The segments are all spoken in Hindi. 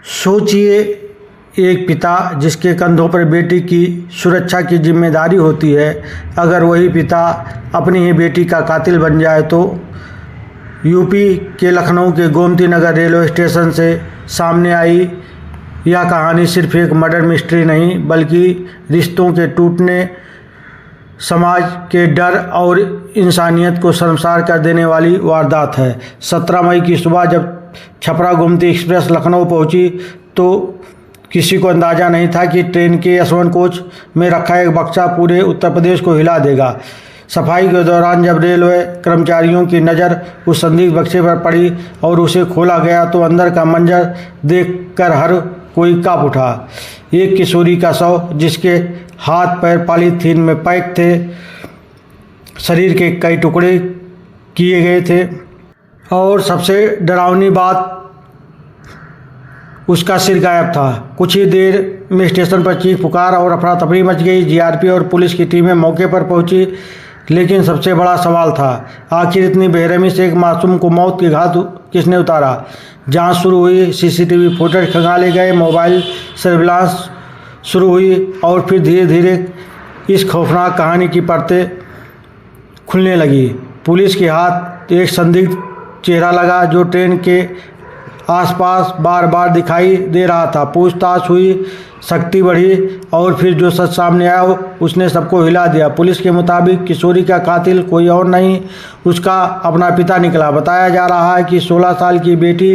सोचिए, एक पिता जिसके कंधों पर बेटी की सुरक्षा की जिम्मेदारी होती है, अगर वही पिता अपनी ही बेटी का कातिल बन जाए तो। यूपी के लखनऊ के गोमती नगर रेलवे स्टेशन से सामने आई यह कहानी सिर्फ एक मर्डर मिस्ट्री नहीं, बल्कि रिश्तों के टूटने, समाज के डर और इंसानियत को शर्मसार कर देने वाली वारदात है। 17 मई की सुबह जब छपरा गोमती एक्सप्रेस लखनऊ पहुंची तो किसी को अंदाज़ा नहीं था कि ट्रेन के S1 कोच में रखा एक बक्सा पूरे उत्तर प्रदेश को हिला देगा। सफाई के दौरान जब रेलवे कर्मचारियों की नज़र उस संदिग्ध बक्से पर पड़ी और उसे खोला गया तो अंदर का मंजर देखकर हर कोई काँप उठा। एक किशोरी का शव जिसके हाथ पैर पॉलीथीन में पैक थे, शरीर के कई टुकड़े किए गए थे और सबसे डरावनी बात, उसका सिर गायब था। कुछ ही देर में स्टेशन पर चीख पुकार और अफरा तफरी मच गई। जीआरपी और पुलिस की टीमें मौके पर पहुंची, लेकिन सबसे बड़ा सवाल था, आखिर इतनी बेरहमी से एक मासूम को मौत के घाट किसने उतारा। जांच शुरू हुई, सीसीटीवी फुटेज खंगाले गए, मोबाइल सर्विलांस शुरू हुई और फिर धीरे धीरे इस खौफनाक कहानी की परतें खुलने लगी। पुलिस के हाथ एक संदिग्ध चेहरा लगा जो ट्रेन के आसपास बार बार दिखाई दे रहा था। पूछताछ हुई, शक्ति बढ़ी और फिर जो सच सामने आया उसने सबको हिला दिया। पुलिस के मुताबिक किशोरी का कातिल कोई और नहीं, उसका अपना पिता निकला। बताया जा रहा है कि 16 साल की बेटी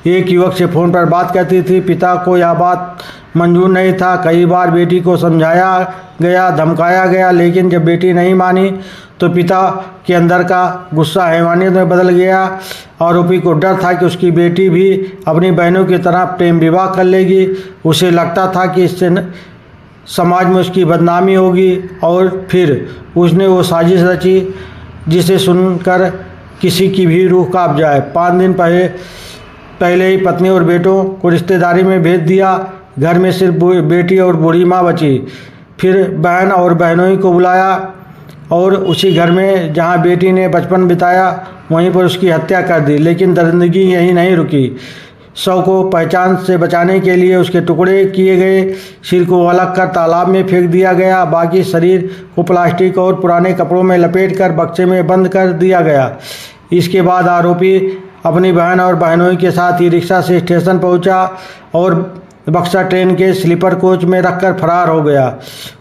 एक युवक से फ़ोन पर बात करती थी। पिता को यह बात मंजूर नहीं था। कई बार बेटी को समझाया गया, धमकाया गया, लेकिन जब बेटी नहीं मानी तो पिता के अंदर का गुस्सा हैवानियत में बदल गया। आरोपी को डर था कि उसकी बेटी भी अपनी बहनों की तरह प्रेम विवाह कर लेगी। उसे लगता था कि इससे समाज में उसकी बदनामी होगी और फिर उसने वो साजिश रची जिसे सुनकर किसी की भी रूह कांप जाए। 5 दिन पहले ही पत्नी और बेटों को रिश्तेदारी में भेज दिया। घर में सिर्फ बेटी और बूढ़ी माँ बची। फिर बहन और बहनोई को बुलाया और उसी घर में जहां बेटी ने बचपन बिताया वहीं पर उसकी हत्या कर दी। लेकिन दरिंदगी यहीं नहीं रुकी। शव को पहचान से बचाने के लिए उसके टुकड़े किए गए, सिर को अलग कर तालाब में फेंक दिया गया, बाकी शरीर को प्लास्टिक और पुराने कपड़ों में लपेटकर बक्से में बंद कर दिया गया। इसके बाद आरोपी अपनी बहन और बहनों के साथ ही रिक्शा से स्टेशन पहुंचा और बक्सा ट्रेन के स्लीपर कोच में रखकर फरार हो गया।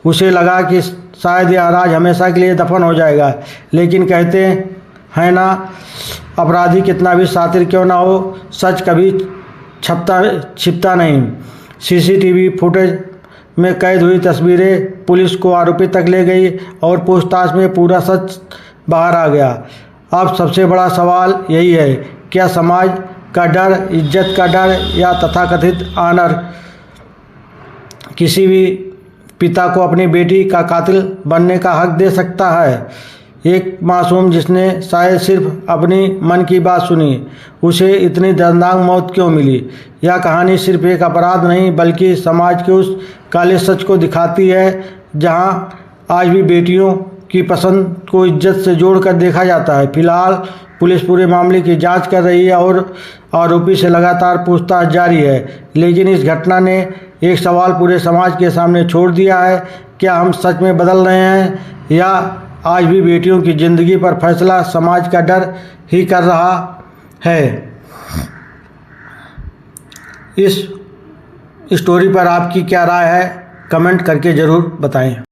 उसे लगा कि शायद यह राज हमेशा के लिए दफन हो जाएगा, लेकिन कहते हैं ना, अपराधी कितना भी शातिर क्यों ना हो, सच कभी छिपता नहीं। सीसीटीवी फुटेज में कैद हुई तस्वीरें पुलिस को आरोपी तक ले गई और पूछताछ में पूरा सच बाहर आ गया। अब सबसे बड़ा सवाल यही है, क्या समाज का डर, इज्जत का डर या तथाकथित ऑनर किसी भी पिता को अपनी बेटी का कातिल बनने का हक दे सकता है। एक मासूम जिसने शायद सिर्फ अपनी मन की बात सुनी, उसे इतनी दर्दनाक मौत क्यों मिली। यह कहानी सिर्फ एक अपराध नहीं, बल्कि समाज के उस काले सच को दिखाती है जहां आज भी बेटियों की पसंद को इज्जत से जोड़कर देखा जाता है। फिलहाल पुलिस पूरे मामले की जांच कर रही है और आरोपी से लगातार पूछताछ जारी है। लेकिन इस घटना ने एक सवाल पूरे समाज के सामने छोड़ दिया है, क्या हम सच में बदल रहे हैं या आज भी बेटियों की ज़िंदगी पर फैसला समाज का डर ही कर रहा है। इस स्टोरी पर आपकी क्या राय है, कमेंट करके ज़रूर बताएं।